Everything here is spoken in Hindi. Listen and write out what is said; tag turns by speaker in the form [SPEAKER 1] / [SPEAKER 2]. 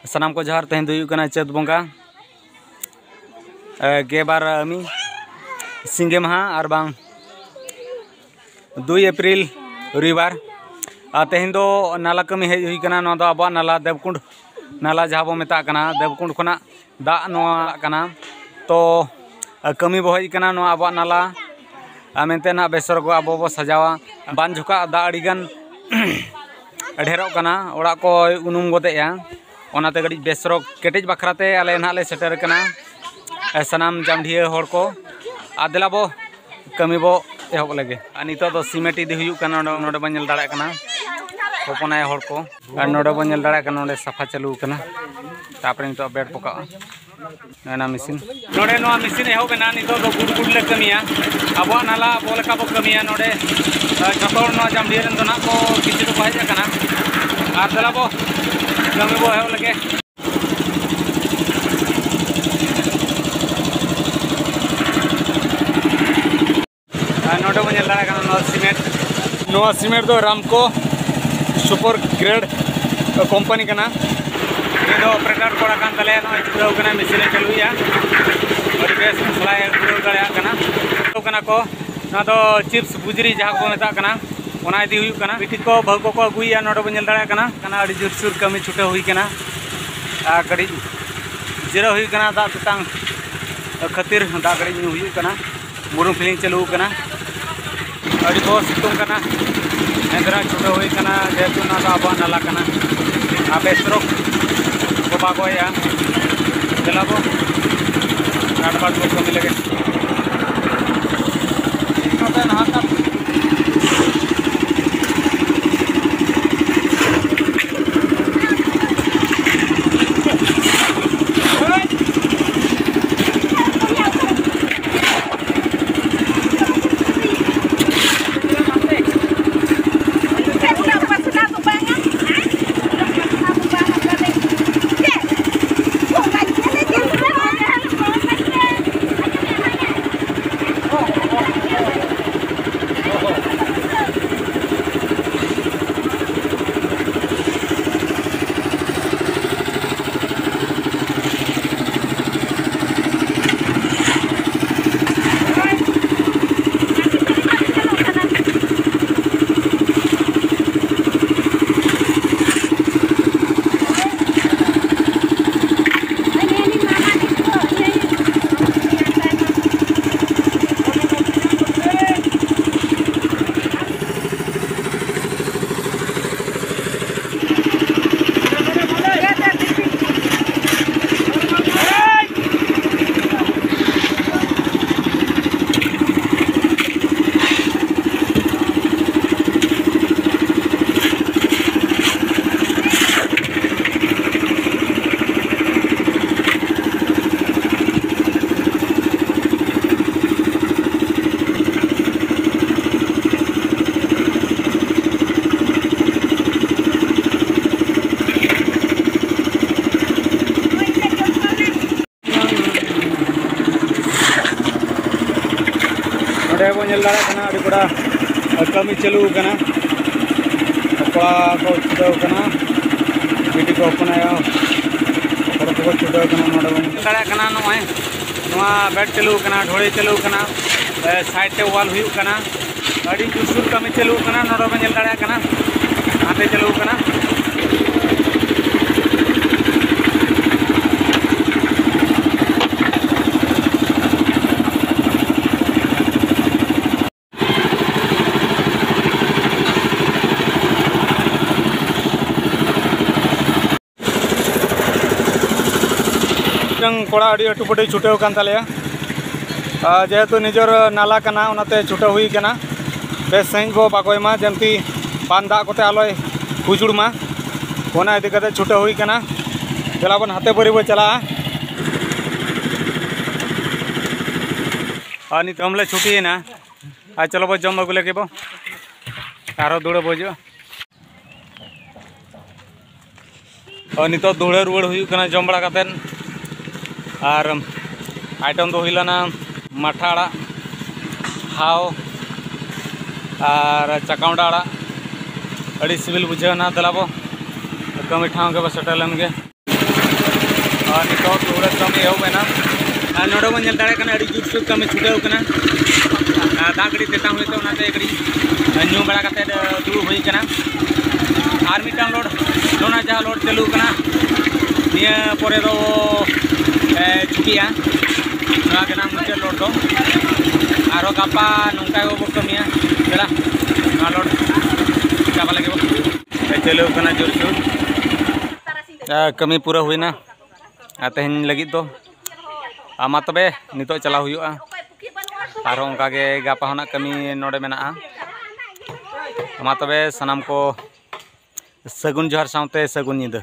[SPEAKER 1] सानाम को जहार तेहन दो चैत बंगा गेबार अमी सिंगे महा और बांग 2 एप्रिल रविवार तेहन दो नाला कमी हेज हुई कना नवा दो अब नाला देवकुंड नाला जहाँ बो मेता कना देवकुंड खुना दा नवा कना तो कमी बो हेज कना नवा अब नाला मेनते ना बेसर को अब बो सजावा बान झुका दा अड़ीगान ढेरों कना ओड़ा को उनुम गोदेया ओनाते गड़ी बेसर केटेज बखराते आले ना ले सेटर कना सानाम जामढिया होड़ को आदेला बो कमी बो एहब लगे नितो दो सीमेंट इदी हुयु कना नोडे बन नेल दाड़ा कना होपनाय होड़ को नोडे बन नेल दाड़ा कना नोडे सफा चालू कना तापरे नितो बेड पका ना मशीन नोडे नो मशीन एहब ना नितो दो गुड गुड ले कमिया अब नाला बोलका बो कमिया नोडे जतोड़ नो जामढिया रन दो ना को किछि तो बाहेज कना आर दला बो कमी बो एहब लगे नोडे बन नेल दाड़ा कना नो सीमेंट दो रामको सुपर ग्रेड कंपनी कना ये दो ऑपरेटर कोड़ा कान तले नो जुड़ाव कना मशीन चालुया और बेस मसला जुड़ाव दाड़ा कना तो कना को ना दो चिप्स बुजरी जहां को मेता कना ओना इदी हुयु कना बिटी को भाग को अगुया नोडे बन नेल दाड़ा कना अड़ी जोर सुर कमी छुटे हुई कना आ कड़ी जीरो हुई कना दा ततांग खातिर दा कड़ी हुयु कना मुरुम फिलिंग चालू कना अड़ी को सितुंग कना एंद्रा छुटे हुई कना जेतु ना अब नाला कना आबे स्ट्रोक को बागोया चलाबो नाटबाट को कमी लगे नोते नहाता बो नेल दाड़ा कना अड़ी बड़ा कमी चालू कना कोड़ा को छुटाव कना बिटी को अपनाया कोड़ा को छुटाव कना नोडे बो नेल दाड़ा कना नोय नोआ बेड चालू कना ढोड़ी चालू कना साइड ते वाल हुयु कना अड़ी जुसुर कमी चालू कना नोडे बो नेल दाड़ा कना हाथे चालू कना कोड़ा अड़ी अटुपटी छुटेव कान तालेया जेहेतु निजर नाला कना उनाते छुटे हुई कना बेस सही बो बागोयमा जमती पान दा कोते आलोय हुजुड़मा ओना इदी कते छुटे हुई कना चला बन हाथे बरी बो चला नित हमले छुटी ना आ चलो बो जम अगुले के बो आरो दुड़े बजो नित दुड़े रुड़ हुई कना जम बड़ा कातेन और आइटम दो हिलाना माठा आड़ा हाव और चकाउंडा आड़ा अड़ी सिविल बुझेना दलाबो कमी ठाव के बस सेटल गे नितो पूरा कमी एहबेना नोडे बन जल दाड़े कना अड़ी जुट कमी छुटेव कना दा गड़ी तेता हुई तो नाते गड़ी न्यू बड़ा कते दुड़ू हुई कना आर मिटांग लोड नोना जहा लोड चालू कना निया परे दो छुटिया नोआ कना मुचे लोड दो आरो गापा नोंका गो कमिया चला नोआ लोड चाबा लगे चालू कना जोर जोर कमी पूरा हुईना तेहन लगी तो आमा तबे नितो चला हुआ आरो उनका के गापा होना कमी नोडे मेना आमा तबे सनाम को सगुन जोहार साउते सगुन निदा।